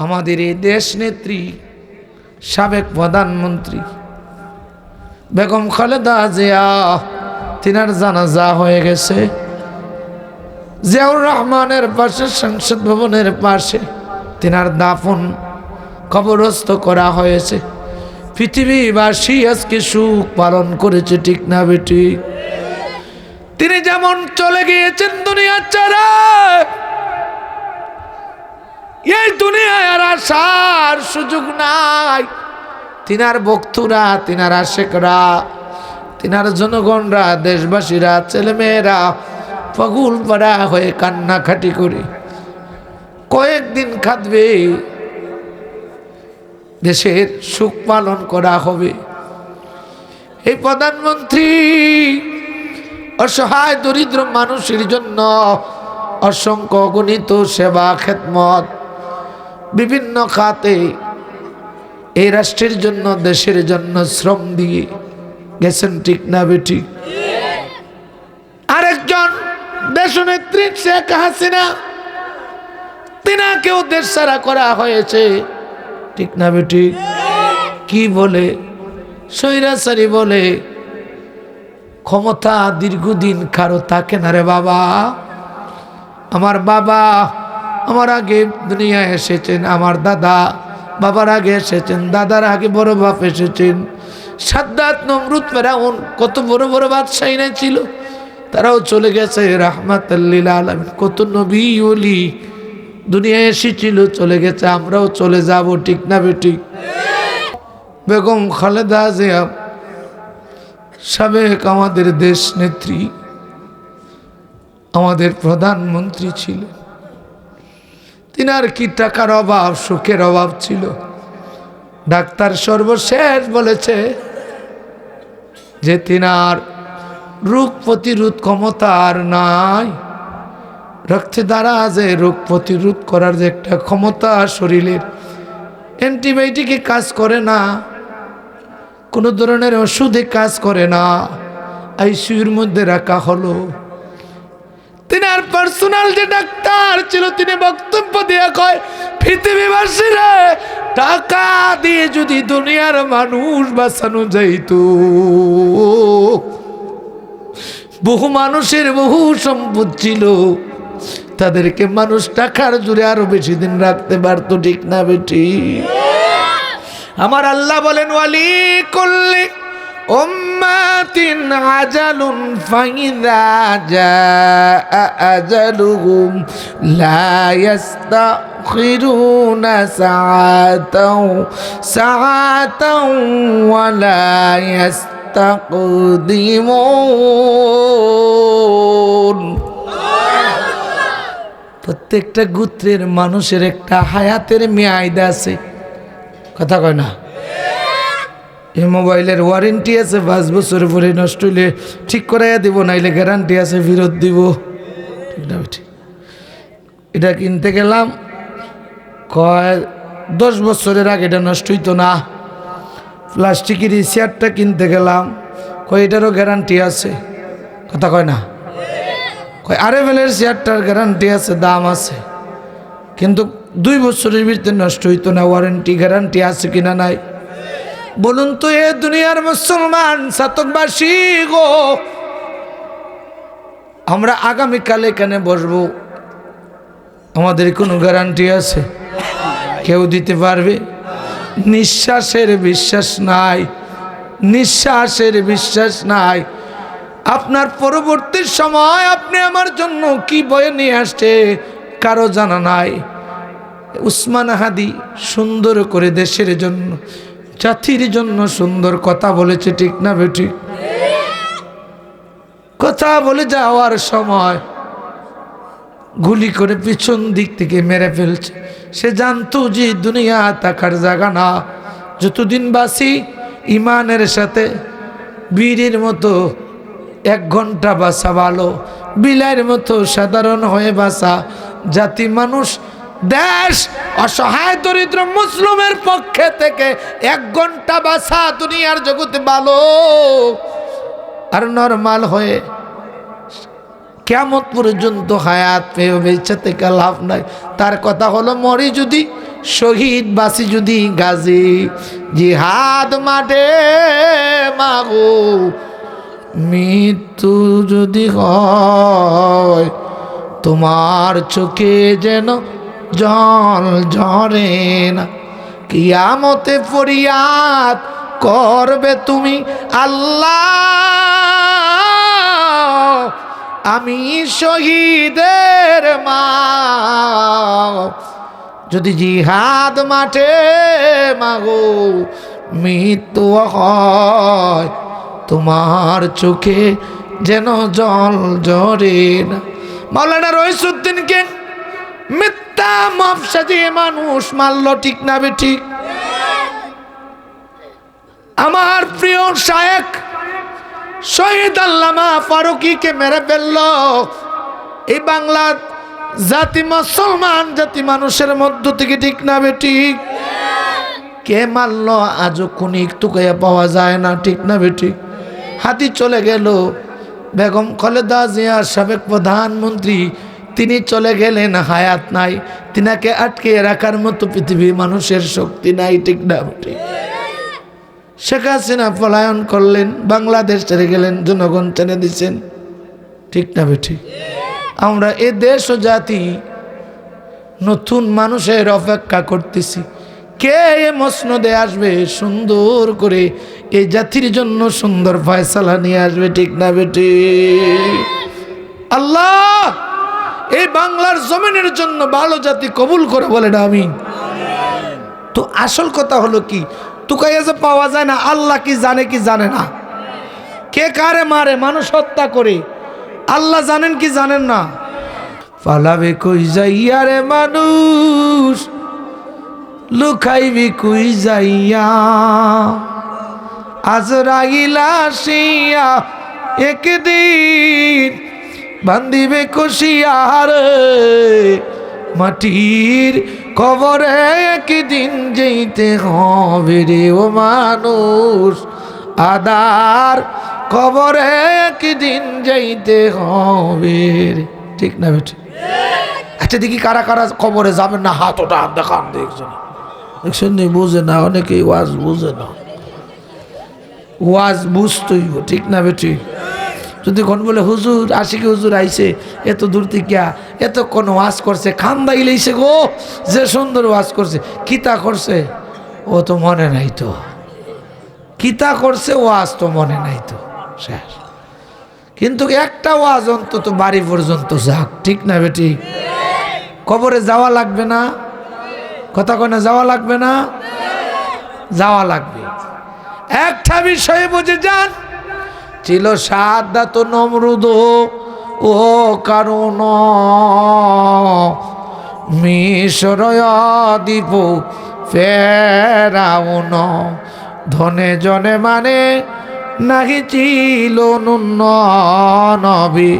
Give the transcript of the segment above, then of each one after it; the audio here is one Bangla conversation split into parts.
আমাদের এই দেশ নেত্রী সাবেক প্রধানমন্ত্রী বেগম খালেদা জিয়া তিনার জানাজা হয়ে গেছে। জিয়াউর রহমানের পাশে সংসদ ভবনের পাশে তিনার দাফন কবরস্থ করা হয়েছে। পৃথিবীবাসী আজকে সুখ পালন করেছে, ঠিক না বেটি? তিনি যেমন চলে গিয়েছেন দুনিয়া ছাড়া, এই দুনিয়ায় আর আসার সুযোগ নাই। তিনার ভক্তরা, তিনার আশেকরা, তিনার জনগণরা, দেশবাসীরা, ছেলেমেয়েরা পাগল পাড়া হয়ে কান্নাকাটি করে কয়েকদিন কাঁদবে। দেশের সুখ পালন করা হবে। এই প্রধানমন্ত্রী অসহায় দরিদ্র মানুষের জন্য অসংখ্য অগণিত সেবা খেদমত বিভিন্ন খাতে এই রাষ্ট্রের জন্য, দেশের জন্য শ্রম দিয়ে গেছেন, ঠিক না বেটি? আরেকজন দেশনেত্রী শেখ হাসিনা, তিনাকেও দেশ ছাড়া করা হয়েছে, ঠিক না বেটি? কি বলে? স্বৈরাচারী বলে ক্ষমতা দীর্ঘদিন কারো থাকে না রে বাবা। আমার বাবা আমার আগে দুনিয়ায় এসেছেন, আমার দাদা বাবার আগে এসেছেন, দাদার আগে বড় বাপ এসেছেন। সাদ্দাত, নমরুদ, ফেরাউন কত বড় বড় বাদশাহীরা ছিল, তারাও চলে গেছে রাহমাতাল লিল আলামিন। কত নবী ওলি দুনিয়ায় এসেছিল, চলে গেছে, আমরাও চলে যাব, ঠিক না বেটি? বেগম খালেদা জিয়া সাবেক আমাদের দেশ নেত্রী, আমাদের প্রধানমন্ত্রী ছিল। তিনার কি টাকার অভাব, সুখের অভাব ছিল? ডাক্তার সর্বশেষ বলেছে যে তিনার রোগ প্রতিরোধ ক্ষমতা আর নাই। রক্তে দ্বারা যে রোগ প্রতিরোধ করার যে একটা ক্ষমতা শরীরের, অ্যান্টিবায়োটিকে কাজ করে না, কোনো ধরনের ওষুধে কাজ করে না। আইসিইউর মধ্যে রাখা হলো। তিনার পার্সোনাল যে ডাক্তার ছিল, তিনি বক্তব্য দিয়ে কয়, পৃথিবীবাসীরা টাকা দিয়ে যদি দুনিয়ার মানুষ বাঁচানো যাইত, বহু মানুষের বহু সম্পদ ছিল, তাদেরকে মানুষ টাকার জোরে আরো বেশি দিন রাখতে পারতো, ঠিক না বেটি? আমার আল্লাহ বলেন, ওয়ালি কুল্লি উম্মাতিন আজালুন ফাইযা জাআ আজালুহুম লা ইস্তাখিরুনা সাআতাও ওয়া লা ইস্তাকদিমুন। প্রত্যেকটা গোত্রের মানুষের একটা হায়াতের মেয়াদ আছে, কথা কয় না? এই মোবাইলের ওয়ারেন্টি আছে 5 বছর পরে নষ্ট হইলে ঠিক করাইয়া দিব, নাইলে গ্যারান্টি আছে ফেরত দিব, ঠিক না বেটি? এটা কিনতে গেলাম, কয় 10 বছরের আগে এটা নষ্ট হইতো না। প্লাস্টিকের এই চেয়ারটা কিনতে গেলাম, কয় এটারও গ্যারান্টি আছে, কথা কয় না? কয় আরএফএলের চেয়ারটার গ্যারান্টি আছে, দাম আছে, কিন্তু 2 বছরের ভিতরে নষ্ট হইতো না। ওয়ারেন্টি গ্যারান্টি আছে কিনা নাই বলুন তো? এ দুনিয়ার মুসলমান ছাতকবাসী গো, আমরা আগামীকাল এখানে বসবো, আমাদের কোনো গ্যারান্টি আছে? কেউ দিতে পারবে? নিঃশ্বাসের বিশ্বাস নাই, নিঃশ্বাসের বিশ্বাস নাই। আপনার পরবর্তী সময় আপনি আমার জন্য কি বয়ে নিয়ে আসছে কারো জানা নাই। উসমান হাদি সুন্দর করে দেশের জন্য, জাতির জন্য সুন্দর কথা বলেছে, ঠিক না বেটি? কথা বলে যাওয়ার সময় গুলি করে পিছন দিক থেকে মেরে ফেলছে। সে জানতো যে দুনিয়া থাকার জায়গা না, যতদিন বাঁচি ইমানের সাথে বীরের মতো 1 ঘন্টা বাঁচা ভালো, বিলাইয়ের মতো সাধারণ হয়ে বাঁচা। জাতি, মানুষ, দেশ অসহায় দরিদ্র মুসলিমের পক্ষে থেকে 1 ঘন্টা বাঁচা দুনিয়ার জগতে ভালো। আর নরমাল হয়ে কিয়ামত পর্যন্ত হায়াত পেয়ে বেঁচে থেকে লাভ নাই। তার কথা হলো, মরি যদি শহীদ বাসি যদি গাজী জিহাদ মাঠে মাগো মৃত্যু যদি হয় তোমার চোখে যেন জল ঝরে না কিয়ামতে ফরিয়াদ করবে তুমি আল্লাহ আমি শহীদের মা যদি জিহাদ মাঠে মাগো মৃত্যু হয় তোমার চোখে যেন জল ঝরে না। মাওলানা রইসুদ্দিনকে মিথ্যা মাপ সাজিয়ে মানুষ মারল, ঠিক না বেঠিক? আমার প্রিয় শায়েখ শহীদ আল্লামা ফারুকীকে মেরে ফেলল এই বাংলা জাতি, মুসলমান জাতি মানুষের মধ্য থেকে, ঠিক না বেঠিক? কে মারল আজও খুনিক টুকাইয়া পাওয়া যায় না, ঠিক না বেঠিক? হাতি চলে গেল, বেগম খালেদা জিয়া সাবেক প্রধানমন্ত্রী তিনি চলে গেলেন, হায়াত নাই, তিনাকে আটকে রাখার মতো পৃথিবীর মানুষের শক্তি নাই, ঠিক না বেঠিক? শেখ হাসিনা পলায়ন করলেন, বাংলাদেশ ছেড়ে গেলেন, জনগণ ছেড়ে দিচ্ছেন, ঠিক না বেঠিক? আমরা এ দেশ ও জাতি নতুন মানুষের অপেক্ষা করতেছি, কে এ মসনদে আসবে সুন্দর করে এই জাতির জন্য সুন্দর ফয়সালা নিয়ে আসবে, ঠিক না বেঠিক? আল্লাহ এই বাংলার জমিনের জন্য ভালো জাতি কবুল করে, বলেন আমিন। তো আসল কথা হলো কি, টুকাইয়া যে পাওয়া যায় না, আল্লাহ কি জানে কি জানে না? কে কারে মারে, মানুষ হত্যা করে, আল্লাহ জানেন কি জানেন না? পালাবে কই যাইয়া রে মানুষ, লুকাইবি কই যাইয়া, আজরাইল আসিয়া একদিন বান্দিবে কষিয়া রে, মাটির কবরে একদিন যেতে হবে রে ও মানুষ, আদার কবরে একদিন যেতে হবে রে, ঠিক না বেটি? আচ্ছা দেখি কারা কারা কবরে যাবেন না, হাত ওটা দেখান, দেখছেন দেখছেন বুঝে না, অনেকেই ওয়াজ বুঝে না, ওয়াজ বুঝতেই, ঠিক না বেটি? যদি কোন বলে হুজুর আশিকি হুজুর আইছে এত দূর থেকে এতক্ষণ ওয়াজ করছে, খান্দাই লইছে গো, যে সুন্দর ওয়াজ করছে, কিতা করছে ও তো মনে নাই, তো কিতা করছে ওয়াজ তো মনে নাই, তো শেষ। কিন্তু একটা ওয়াজ অন্তত বাড়ি পর্যন্ত যাক, ঠিক না বেটি? কবরে যাওয়া লাগবে না, কথা কয় না, যাওয়া লাগবে না? যাওয়া লাগবে। একটা বিষয়ে বুঝে যান, ছিল সাদ্দাত নমরুদ ও কারণ মিশর দ্বীপ ফেরাউন, ধনে জনে মানে নাহি ছিল নুন্ন নবী,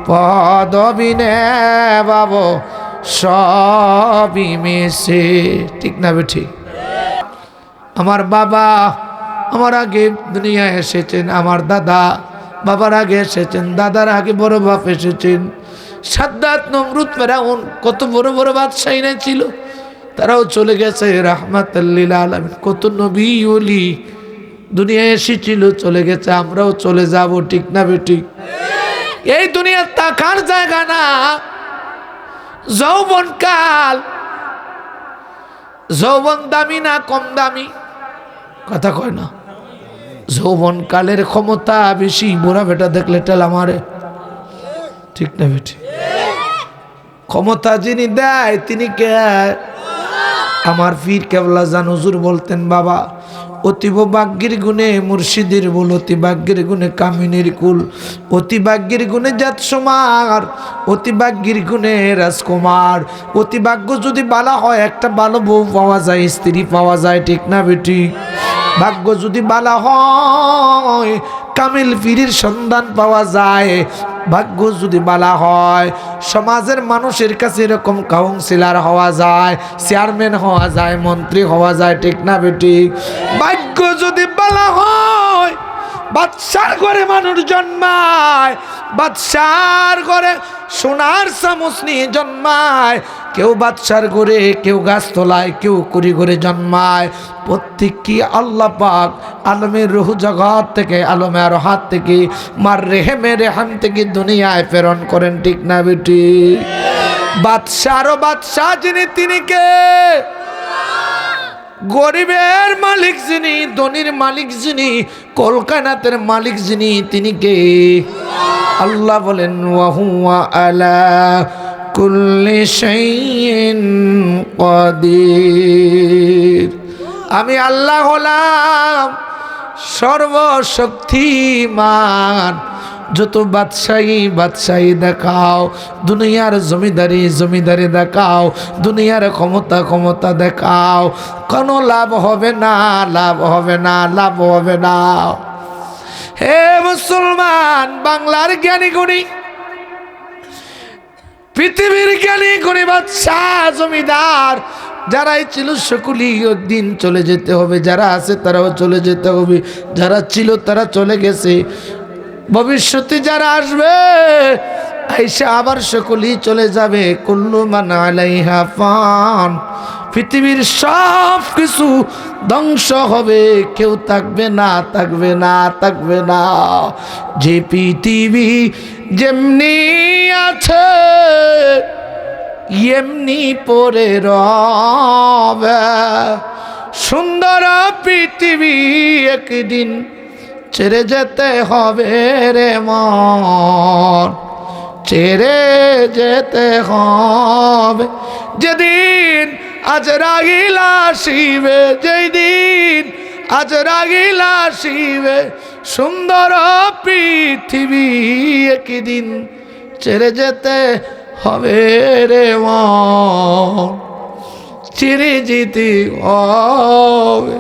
পদবী নে বাব সবই মেশে, ঠিক না বেঠি? আমার বাবা আমার আগে দুনিয়ায় এসেছেন, আমার দাদা বাবার আগে এসেছেন, দাদার আগে বড় বাপ এসেছেন। সাদ্দাত নমরুদ ফেরাউন কত বড় বড় বাদশাহী না ছিল, তারাও চলে গেছে রাহমাতাল লিল আলামিন। কত নবী ওলি দুনিয়ায় এসেছিল, চলে গেছে, আমরাও চলে যাব, ঠিক না বেঠিক? এই দুনিয়া তাকার জায়গা না। যৌবন কাল, যৌবন দামি না কম দামি, কথা কয় না? যৌবন কালের ক্ষমতা বেশি, বুড়া বেটা দেখলে টেলা মারে, ঠিক না বেটি? ক্ষমতা যিনি দেয় তিনি কে? আমার পীর কেবলা জান হুজুর বলতেন, বাবা অতীব ভাগ্যের গুণে মুর্শিদের বল, অতি ভাগ্যের গুণে কামিনীর কুল, অতি ভাগ্যের গুণে জাত সমার, অতি ভাগ্যের গুণে রাজকুমার। অতি ভাগ্য যদি বালা হয় একটা ভালো বউ পাওয়া যায়, স্ত্রী পাওয়া যায়, ঠিক না বেটি? ভাগ্য যদি বালা হয় কামিল পীরের সন্ধান পাওয়া যায়। ভাগ্য যদি বালা হয় সমাজের মানুষের কাছে এরকম কাউন্সিলর হওয়া যায়, চেয়ারম্যান হওয়া যায়, মন্ত্রী হওয়া যায়, ঠিক না বেটি? ভাগ্য যদি বালা হয় বাদশার ঘরে মানুষ জন্মায়, বাদশার ঘরে সোনার চামচ নিয়ে জন্মায়, কেউ বাদশার ঘরে, কেউ গাছতলায়, কেউ কুড়ি ঘরে জন্মায়। প্রত্যেককে আল্লাহ পাক আলমের রুহ জগৎ থেকে, আলমে আর হাত থেকে, মার রেহেমে রেহাম থেকে দুনিয়ায় প্রেরণ করেন, ঠিক না বেটি? বাদশারও বাদশাহ যিনি, তিনি কে? গরিবের মালিক যিনি, ধনীর মালিক যিনি, কলকাতার মালিক যিনি, তিনি কে? আল্লাহ বলেন ওয়া হুয়া আলা কুল্লি শাইইন কাদির। আমি আল্লাহ হলাম সর্বশক্তিমান। যত বাদশাহী দেখাও, দুনিয়ার জমিদারি দেখাও, দুনিয়ার ক্ষমতা দেখাও, কোনো লাভ হবে না, লাভ হবে না। হে মুসলমান, বাংলার জ্ঞানী গুণী, পৃথিবীর জ্ঞানী গুণী বাদশাহ, জমিদার যারাই ছিল সকলেই একদিন চলে যেতে হবে। যারা আছে তারাও চলে যেতে হবে, যারা ছিল তারা চলে গেছে। ভবিষ্যতে যারা আসবে আইসা আবার সকলেই চলে যাবে। কুল্লু মান আলাইহা ফান, পৃথিবীর সব কিছু ধ্বংস হবে, কেউ থাকবে না। যে পৃথিবী যেমনি আছে এমনি পড়ে রবে। সুন্দর পৃথিবী একদিন ছেড়ে যেতে হবে রে মন, ছেড়ে যেতে হবে। যেদিন আজরাইল আসিবে, যেদিন আজরাইল আসিবে, সুন্দর পৃথিবী একদিন ছেড়ে যেতে হবে রে মন, ছেড়ে যেতে হবে।